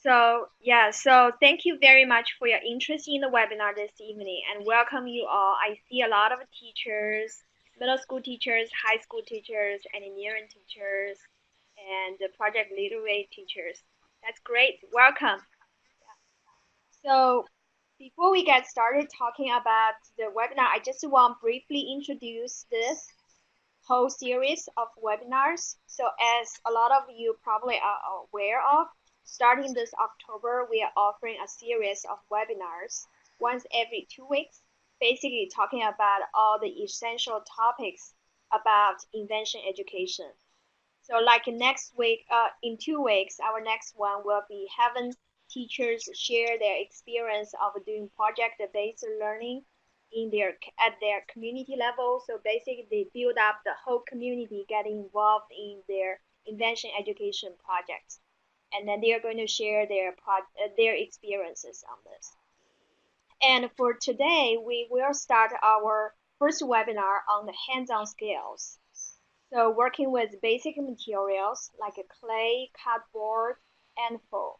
So thank you very much for your interest in the webinar this evening and welcome you all. I see a lot of teachers, middle school teachers, high school teachers, engineering teachers, and the project leadership teachers. That's great. Welcome. So before we get started talking about the webinar, I just want to briefly introduce this whole series of webinars. So as a lot of you probably are aware of, starting this October, we are offering a series of webinars once every 2 weeks, basically talking about all the essential topics about invention education. So like next week, in 2 weeks, our next one will be having teachers share their experience of doing project-based learning at their community level. So basically, they build up the whole community getting involved in their invention education projects, and then they are going to share their experiences on this. And for today, we will start our first webinar on the hands-on skills. So working with basic materials like clay, cardboard, and foam.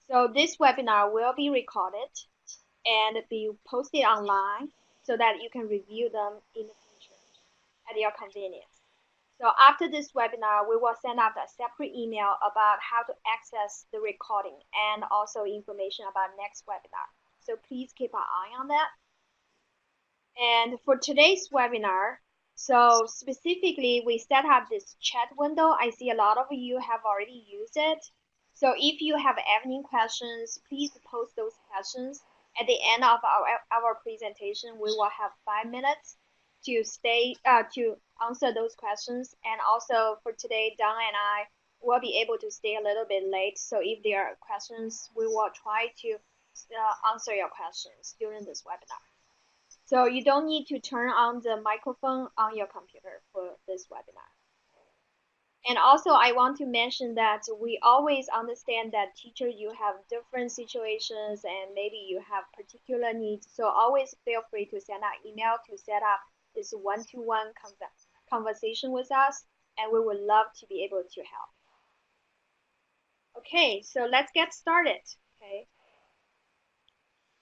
So this webinar will be recorded and be posted online so that you can review them in the future at your convenience. So after this webinar, we will send out a separate email about how to access the recording and also information about next webinar. So please keep an eye on that. And for today's webinar, so specifically, we set up this chat window. I see a lot of you have already used it. So if you have any questions, please post those questions. At the end of our presentation, we will have 5 minutes to answer those questions. And also for today, Don and I will be able to stay a little bit late. So if there are questions, we will try to answer your questions during this webinar. So you don't need to turn on the microphone on your computer for this webinar. And also, I want to mention that we always understand that teacher, you have different situations and maybe you have particular needs. So always feel free to send out email to set up this one-to-one conversation with us, and we would love to be able to help. Okay, so let's get started. Okay.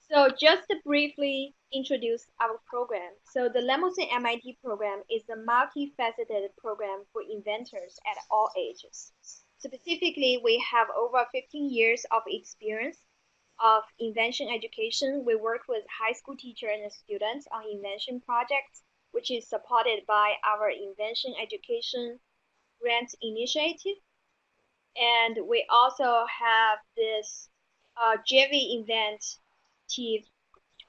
So just to briefly introduce our program. So the Lemelson-MIT Program is a multifaceted program for inventors at all ages. Specifically, we have over 15 years of experience of invention education. We work with high school teachers and students on invention projects, which is supported by our Invention Education Grant Initiative. And we also have this JV Inventive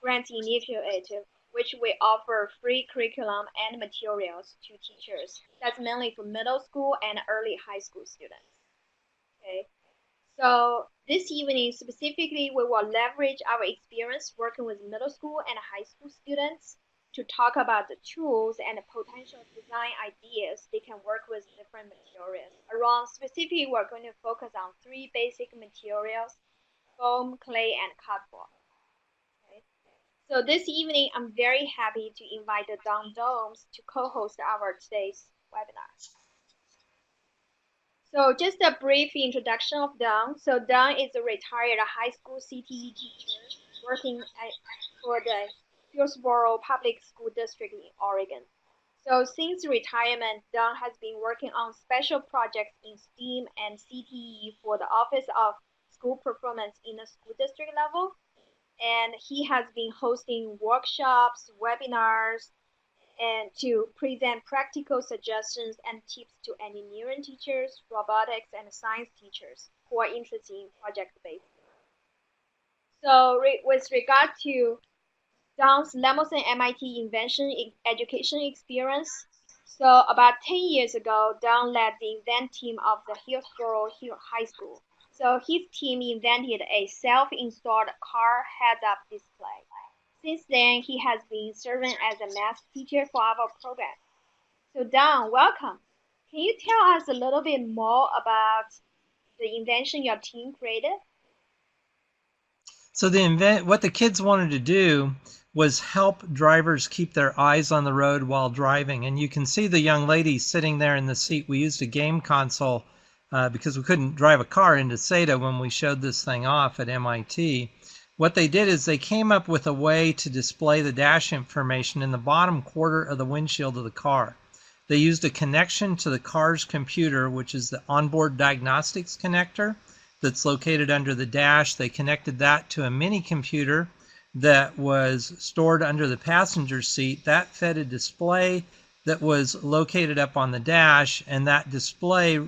Grant Initiative, which we offer free curriculum and materials to teachers. That's mainly for middle school and early high school students. Okay, so this evening specifically, we will leverage our experience working with middle school and high school students to talk about the tools and the potential design ideas they can work with different materials. Around specifically, we're going to focus on 3 basic materials: foam, clay, and cardboard. So this evening, I'm very happy to invite Don Domes to co-host our today's webinar. So just a brief introduction of Don. So Don is a retired high school CTE teacher working for the Hillsborough Public School District in Oregon. So since retirement, Don has been working on special projects in STEAM and CTE for the Office of School Performance in the school district level. And he has been hosting workshops, webinars, and to present practical suggestions and tips to engineering teachers, robotics, and science teachers who are interested in project-based. So with regard to Don's Lemelson-MIT invention education experience, so about 10 years ago, Don led the invent team of the Hillsborough High School. So his team invented a self-installed car heads-up display. Since then, he has been serving as a math teacher for our program. So Don, welcome. Can you tell us a little bit more about the invention your team created? So what the kids wanted to do was help drivers keep their eyes on the road while driving. And you can see the young lady sitting there in the seat. We used a game console because we couldn't drive a car into SATA when we showed this thing off at MIT. What they did is they came up with a way to display the dash information in the bottom quarter of the windshield of the car. They used a connection to the car's computer, which is the onboard diagnostics connector that's located under the dash. They connected that to a mini computer that was stored under the passenger seat. That fed a display that was located up on the dash, and that display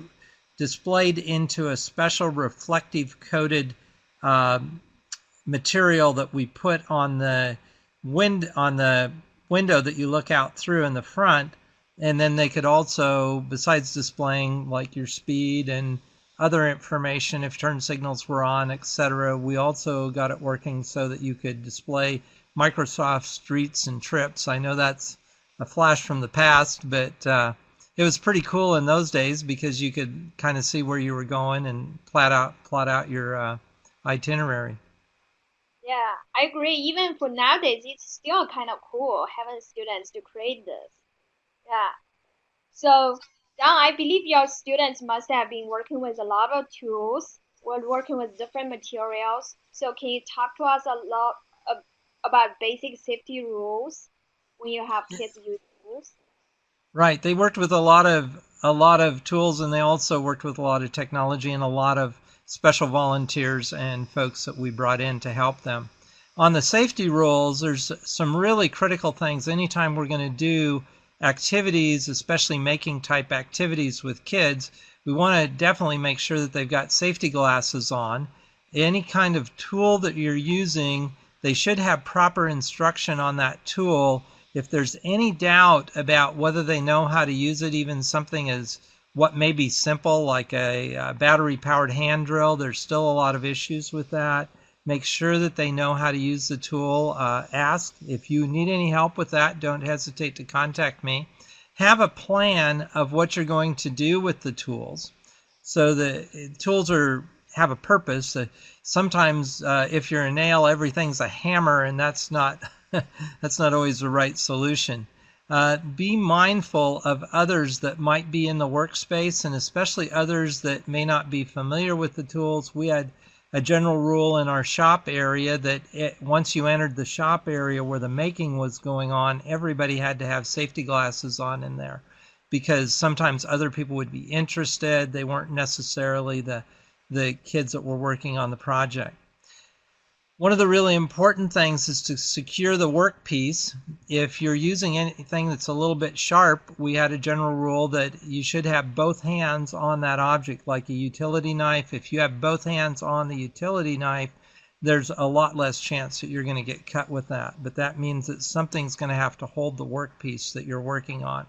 displayed into a special reflective coated material that we put on the window that you look out through in the front. And then they could also, besides displaying like your speed and other information, if turn signals were on, etc., we also got it working so that you could display Microsoft Streets and Trips. I know that's a flash from the past, but it was pretty cool in those days because you could kind of see where you were going and plot out your itinerary. Yeah, I agree. Even for nowadays, it's still kind of cool having students to create this. Yeah. So, Don, I believe your students must have been working with a lot of tools, or working with different materials. So, can you talk to us a lot about basic safety rules when you have kids use tools? Right. They worked with a lot of tools, and they also worked with a lot of technology and a lot of special volunteers and folks that we brought in to help them. On the safety rules, there's some really critical things. Anytime we're going to do activities, especially making type activities with kids, we want to definitely make sure that they've got safety glasses on. Any kind of tool that you're using, they should have proper instruction on that tool. If there's any doubt about whether they know how to use it, even something as what may be simple like a battery-powered hand drill, there's still a lot of issues with that. Make sure that they know how to use the tool. Ask if you need any help with that. Don't hesitate to contact me. Have a plan of what you're going to do with the tools. So the tools have a purpose. Sometimes if you're a nail, everything's a hammer, and that's not that's not always the right solution. Be mindful of others that might be in the workspace, and especially others that may not be familiar with the tools. We had a general rule in our shop area that once you entered the shop area where the making was going on, everybody had to have safety glasses on in there, because sometimes other people would be interested. They weren't necessarily the kids that were working on the project. One of the really important things is to secure the workpiece. If you're using anything that's a little bit sharp, we had a general rule that you should have both hands on that object, like a utility knife. If you have both hands on the utility knife, there's a lot less chance that you're going to get cut with that. But that means that something's going to have to hold the workpiece that you're working on.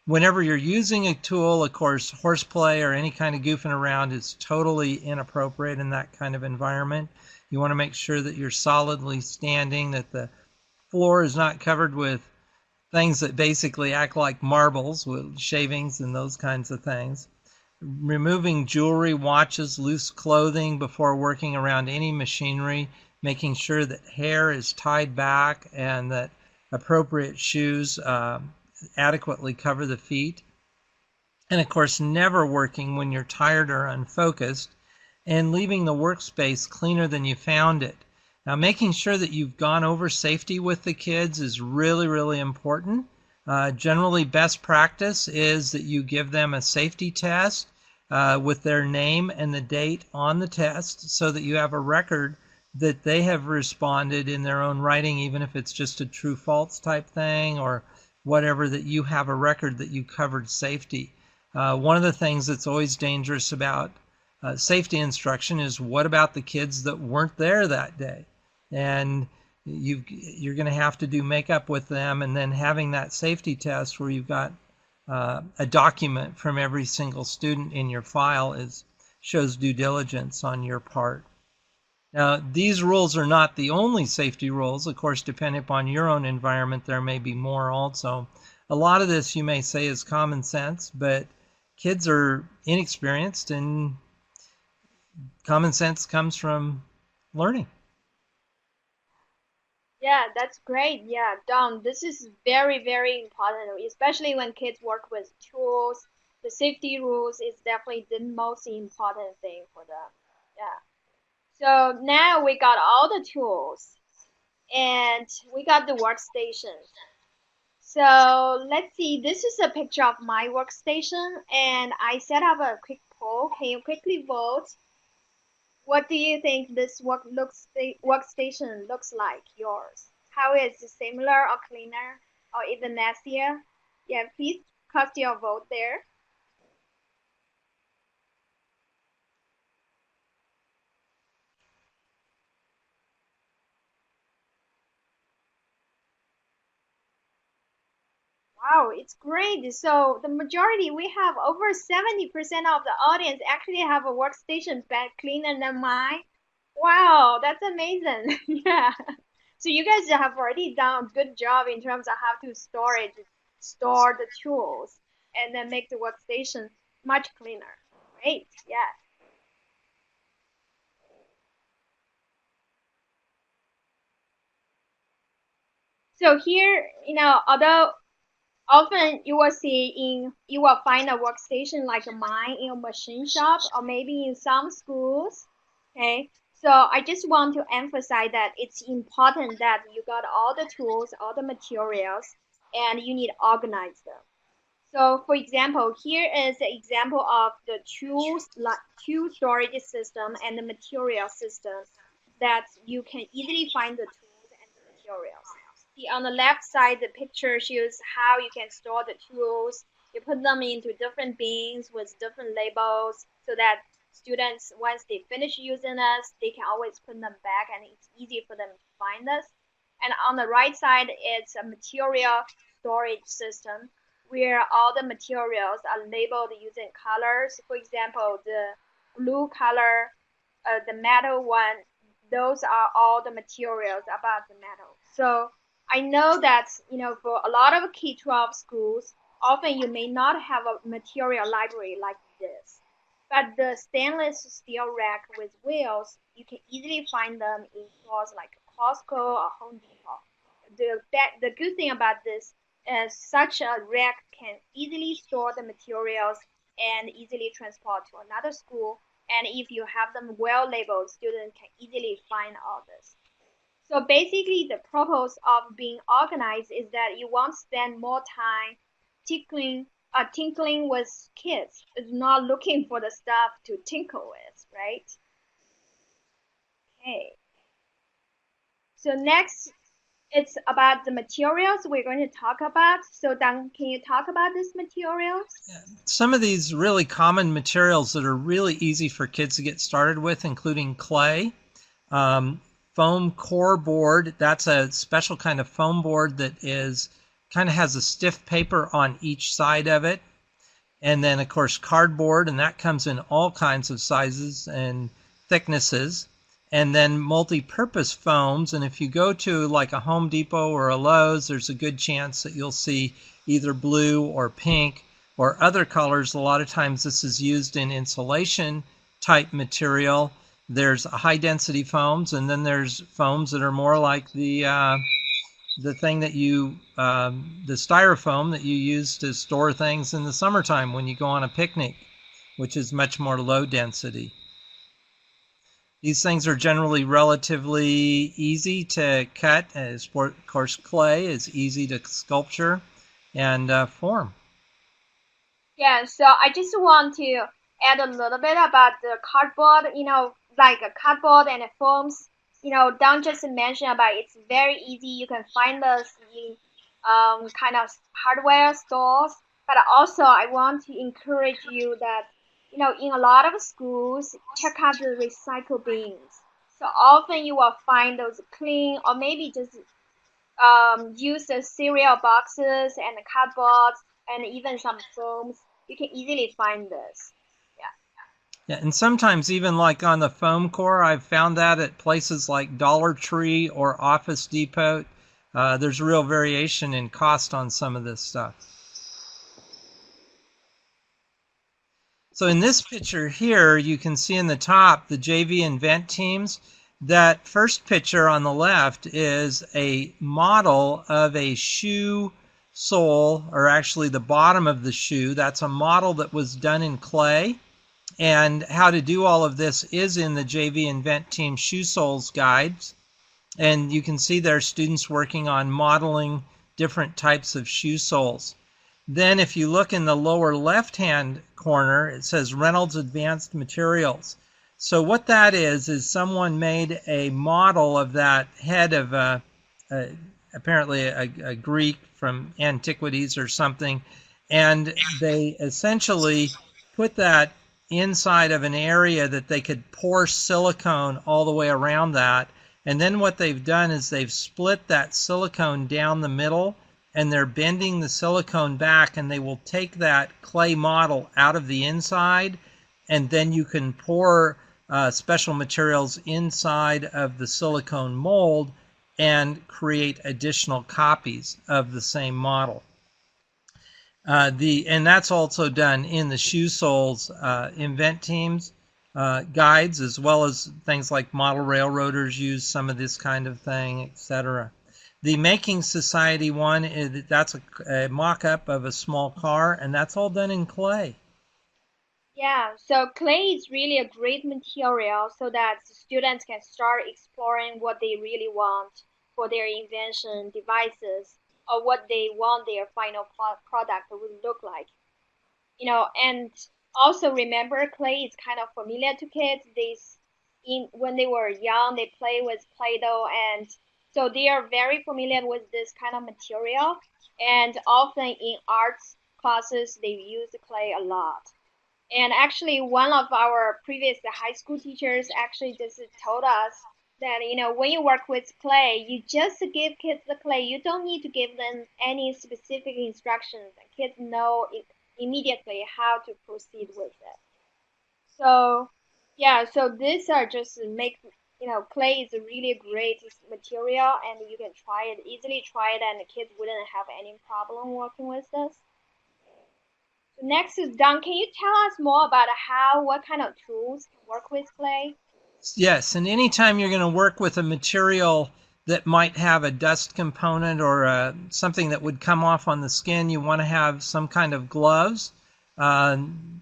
Whenever you're using a tool, of course, horseplay or any kind of goofing around is totally inappropriate in that kind of environment. You want to make sure that you're solidly standing, that the floor is not covered with things that basically act like marbles, with shavings and those kinds of things. Removing jewelry, watches, loose clothing before working around any machinery, making sure that hair is tied back and that appropriate shoes adequately cover the feet. And of course, never working when you're tired or unfocused, and leaving the workspace cleaner than you found it. Now, making sure that you've gone over safety with the kids is really, really important. Generally, best practice is that you give them a safety test with their name and the date on the test, so that you have a record that they have responded in their own writing, even if it's just a true-false type thing or whatever, that you have a record that you covered safety. One of the things that's always dangerous about safety instruction is, what about the kids that weren't there that day? And you're going to have to do makeup with them, and then having that safety test where you've got a document from every single student in your file shows due diligence on your part. Now, these rules are not the only safety rules. Of course, depending upon your own environment, there may be more also. A lot of this you may say is common sense, but kids are inexperienced, and common sense comes from learning. Yeah, that's great. Yeah, Don, this is very, very important, especially when kids work with tools. the safety rules is definitely the most important thing for them. Yeah. So now we got all the tools and we got the workstations. So let's see, this is a picture of my workstation and I set up a quick poll. Can you quickly vote? What do you think this workstation looks like, yours? How is it similar or cleaner or even nastier? Yeah, please cast your vote there. Wow, it's great. So the majority, we have over 70% of the audience actually have a workstation better cleaner than mine. Wow, that's amazing. Yeah. So you guys have already done a good job in terms of how to store the tools, and then make the workstation much cleaner. Great. Yeah. So here, although often you will find a workstation like mine in a machine shop or maybe in some schools. Okay, so I just want to emphasize that it's important that you got all the tools, all the materials, and you need to organize them. So for example, here is an example of the two storage system and the material system that you can easily find the tools and the materials. See, on the left side, the picture shows how you can store the tools. You put them into different bins with different labels so that students, once they finish using us, they can always put them back and it's easy for them to find us. And on the right side, it's a material storage system where all the materials are labeled using colors. For example, the blue color, the metal one, those are all the materials about the metal. So I know that, for a lot of K-12 schools, often you may not have a material library like this. But the stainless steel rack with wheels, you can easily find them in stores like Costco or Home Depot. The good thing about this is such a rack can easily store the materials and easily transport to another school. And if you have them well labeled, students can easily find all this. So basically, the purpose of being organized is that you won't spend more time tinkling with kids. It's not looking for the stuff to tinkle with, right? Okay. So next, it's about the materials we're going to talk about. So Dan, can you talk about these materials? Some of these really common materials that are really easy for kids to get started with, including clay, foam core board. That's a special kind of foam board that kind of has a stiff paper on each side of it. And then, of course, cardboard, and that comes in all kinds of sizes and thicknesses. And then multi-purpose foams, and if you go to like a Home Depot or a Lowe's, there's a good chance that you'll see either blue or pink or other colors. A lot of times this is used in insulation type material. There's high density foams, and then there's foams that are more like the thing that the styrofoam that you use to store things in the summertime when you go on a picnic, which is much more low density. These things are generally relatively easy to cut. Of course, clay is easy to sculpture and form. Yeah, so I just want to add a little bit about the cardboard, like a cardboard and the foams. Don't just mention about it's very easy. You can find this in kind of hardware stores. But also, I want to encourage you that, in a lot of schools, check out the recycle bins. So often you will find those clean or maybe just use the cereal boxes and the cardboard and even some foams. You can easily find this. Yeah, and sometimes even like on the foam core, I've found that at places like Dollar Tree or Office Depot. There's real variation in cost on some of this stuff. So in this picture here, you can see in the top the JV Invent teams. That first picture on the left is a model of a shoe sole, or actually the bottom of the shoe. That's a model that was done in clay. And how to do all of this is in the JV Invent Team Shoe Soles Guides. And you can see there are students working on modeling different types of shoe soles. Then if you look in the lower left-hand corner, it says Reynolds Advanced Materials. So what that is someone made a model of that head of apparently a Greek from antiquities or something, and they essentially put that inside of an area that they could pour silicone all the way around that. And then what they've done is they've split that silicone down the middle, and they're bending the silicone back, and they will take that clay model out of the inside, and then you can pour special materials inside of the silicone mold and create additional copies of the same model. And that's also done in the shoe soles invent teams guides, as well as things like model railroaders use some of this kind of thing, etc. The Making Society one, that's a mock-up of a small car, and that's all done in clay. Yeah, so clay is really a great material so that students can start exploring what they really want for their invention devices, or what they want their final product would look like. And also remember clay is kind of familiar to kids. When they were young, they play with Play-Doh, and so they are very familiar with this kind of material. And often in arts classes, they use clay a lot. And actually, one of our previous high school teachers actually just told us that, when you work with clay, you just give kids the clay. You don't need to give them any specific instructions. Kids know immediately how to proceed with it. So, yeah, so these are just clay is a really great material, and you can easily try it, and the kids wouldn't have any problem working with this. Next is Don. Can you tell us more about what kind of tools can work with clay? Yes, and anytime you're going to work with a material that might have a dust component or something that would come off on the skin, you want to have some kind of gloves. And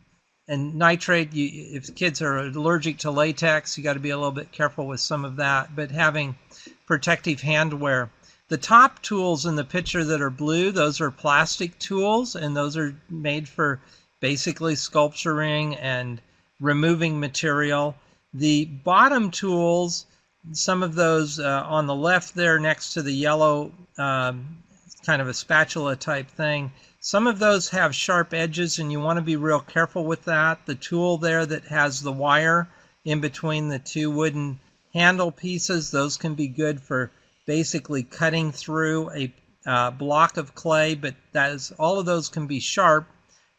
nitrate, if kids are allergic to latex, you got to be a little bit careful with some of that, but having protective handwear. The top tools in the picture that are blue, those are plastic tools, and those are made for basically sculpturing and removing material. The bottom tools, some of those on the left there next to the yellow kind of a spatula type thing, some of those have sharp edges, and you want to be real careful with that. The tool there that has the wire in between the two wooden handle pieces, those can be good for basically cutting through a block of clay, but all of those can be sharp.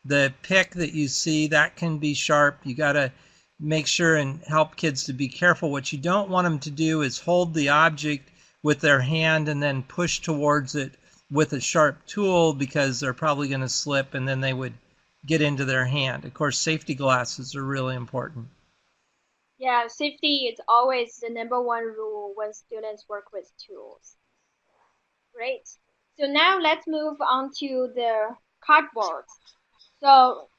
The pick that you see, that can be sharp. You got to make sure and help kids to be careful. What you don't want them to do is hold the object with their hand and then push towards it with a sharp tool, because they're probably going to slip and then they would get into their hand. Of course, safety glasses are really important. Yeah, safety is always the #1 rule when students work with tools. Great. So now let's move on to the cardboard. So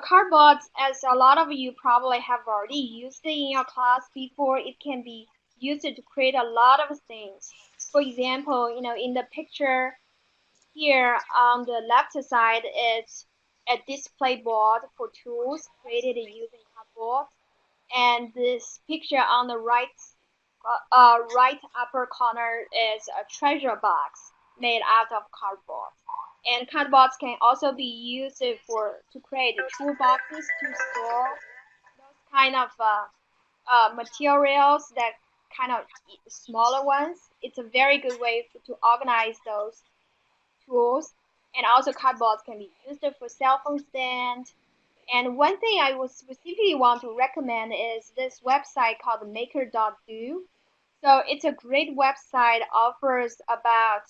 cardboard, as a lot of you probably have already used it in your class before, it can be used to create a lot of things. For example, in the picture here on the left side is a display board for tools created using cardboard. And this picture on the right upper corner is a treasure box made out of cardboard. And cardboards can also be used to create toolboxes to store those kind of materials, that kind of smaller ones. It's a very good way to organize those tools. And also cardboards can be used for cell phone stand. And one thing I would specifically want to recommend is this website called maker.do. So it's a great website, offers about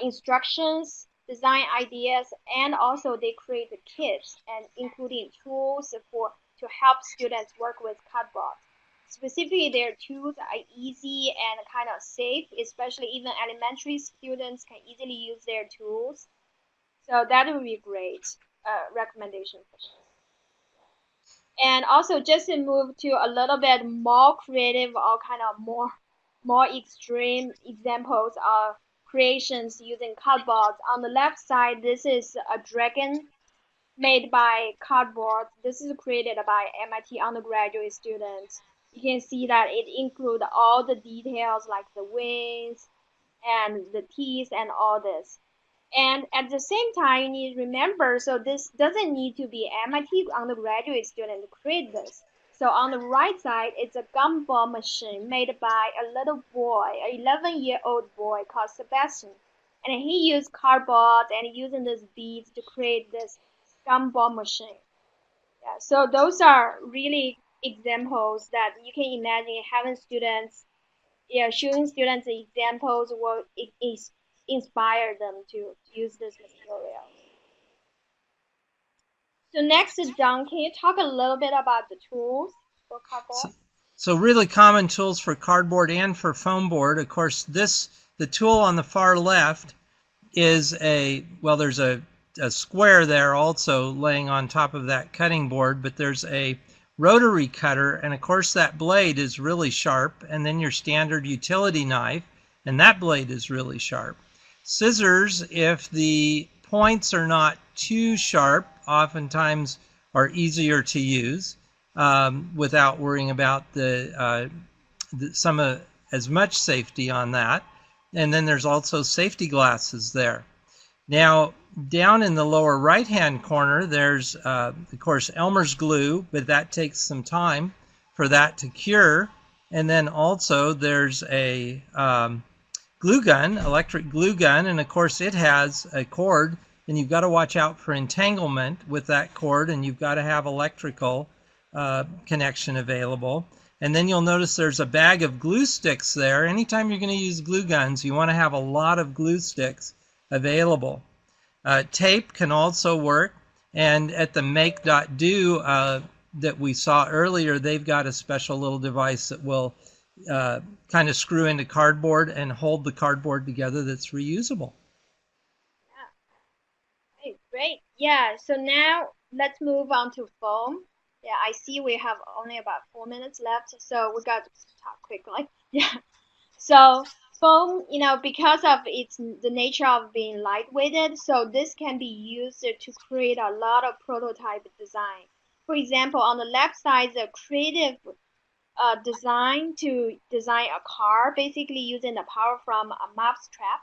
instructions, design ideas, and also they create kits and including tools to help students work with cardboard. specifically their tools are easy and kind of safe, especially even elementary students can easily use their tools. So that would be great recommendation for this. And also just to move to a little bit more creative or kind of more extreme examples of creations using cardboard. On the left side, this is a dragon made by cardboard. This is created by MIT undergraduate students. You can see that it includes all the details like the wings and the teeth and all this. And at the same time, you need to remember, so this doesn't need to be MIT undergraduate student to create this. So on the right side, it's a gumball machine made by a little boy, an 11-year-old boy called Sebastian. And he used cardboard and using these beads to create this gumball machine. Yeah, so those are really examples that you can imagine having students, yeah, showing students examples will inspire them to use this material. So next, John, can you talk a little bit about the tools for cardboard? So really common tools for cardboard and for foam board. Of course, the tool on the far left is there's a square there also laying on top of that cutting board, but there's a rotary cutter, and of course that blade is really sharp, and then your standard utility knife, and that blade is really sharp. Scissors, if the points are not too sharp, oftentimes are easier to use without worrying about as much safety on that. And then there's also safety glasses there. Now, down in the lower right-hand corner, there's, of course, Elmer's glue, but that takes some time for that to cure. And then also there's a glue gun, electric glue gun, and of course it has a cord, and you've got to watch out for entanglement with that cord, and you've got to have electrical connection available. And then you'll notice there's a bag of glue sticks there. Anytime you're going to use glue guns, you want to have a lot of glue sticks available. Tape can also work, and at the make.do that we saw earlier, they've got a special little device that will kind of screw into cardboard and hold the cardboard together that's reusable. Yeah. Okay, great. Yeah, so now let's move on to foam. Yeah, I see we have only about 4 minutes left, so we got to talk quickly. Yeah. So foam, because of the nature of being lightweighted, so this can be used to create a lot of prototype design. For example, on the left side, the creative design to design a car, basically using the power from a mouse trap.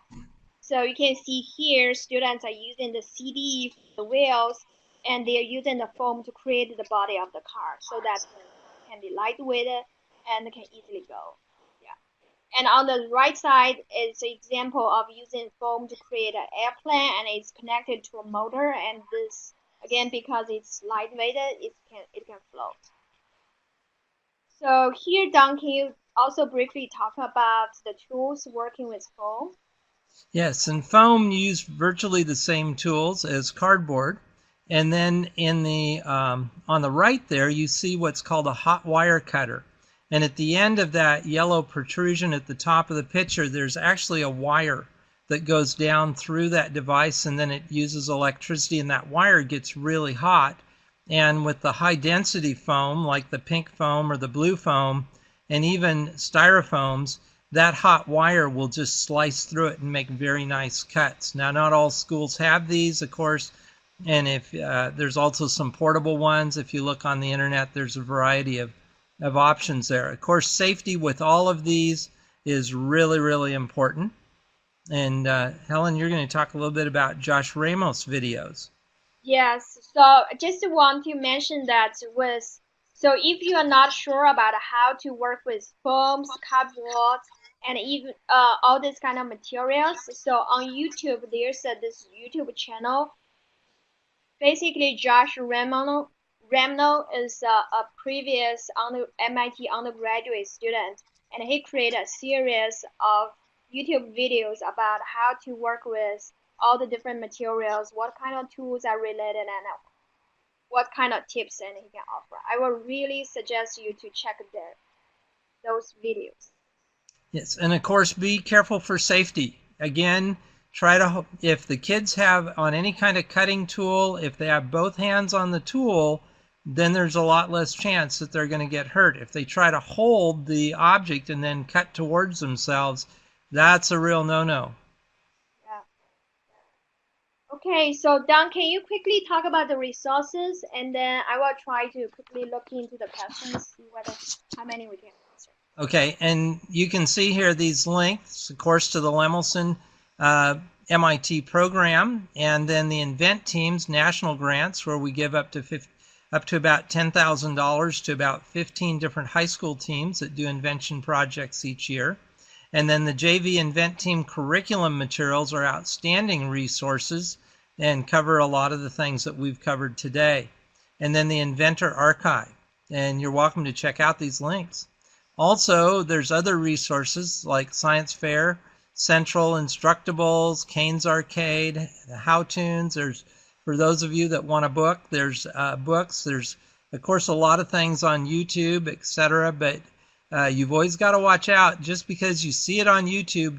So you can see here, students are using the CD, the wheels, and they're using the foam to create the body of the car so that it can be lightweighted and can easily go. Yeah. And on the right side is an example of using foam to create an airplane, and it's connected to a motor. And this, again, because it's lightweighted, it can float. So here, Don, can you also briefly talk about the tools working with foam? Yes, and foam used virtually the same tools as cardboard. And then in the on the right there, you see what's called a hot wire cutter. And at the end of that yellow protrusion at the top of the picture, there's actually a wire that goes down through that device, and then it uses electricity, and that wire gets really hot. And with the high density foam, like the pink foam or the blue foam, and even styrofoams, that hot wire will just slice through it and make very nice cuts. Now, not all schools have these, of course, and if there's also some portable ones. If you look on the internet, there's a variety of options there. Of course, safety with all of these is really, really important. And Helen, you're going to talk a little bit about Josh Ramos videos. Yes, so I just want to mention that so if you are not sure about how to work with foams, cardboard, and even all these kind of materials, so on YouTube there's this YouTube channel. Basically, Josh Ramno is a previous MIT undergraduate student, and he created a series of YouTube videos about how to work with all the different materials, what kind of tools are related, and what kind of tips and he can offer. I would really suggest you to check there. those videos. Yes, and of course, be careful for safety. Again, if the kids have on any kind of cutting tool, if they have both hands on the tool, then there's a lot less chance that they're going to get hurt. If they try to hold the object and then cut towards themselves, that's a real no-no. Yeah. Okay, so Don, can you quickly talk about the resources, and then I will try to quickly look into the questions, see how many we can answer. Okay, and you can see here these links, of course, to the Lemelson-MIT Program, and then the Invent Team's national grants, where we give up to about $10,000 to about 15 different high school teams that do invention projects each year. And then the JV Invent Team curriculum materials are outstanding resources and cover a lot of the things that we've covered today. And then the Inventor Archive, and you're welcome to check out these links. Also, there's other resources like Science Fair, Central Instructables, Kane's Arcade, the How-Tunes. There's, for those of you that want a book, there's books. There's, of course, a lot of things on YouTube, etc. But you've always got to watch out. Just because you see it on YouTube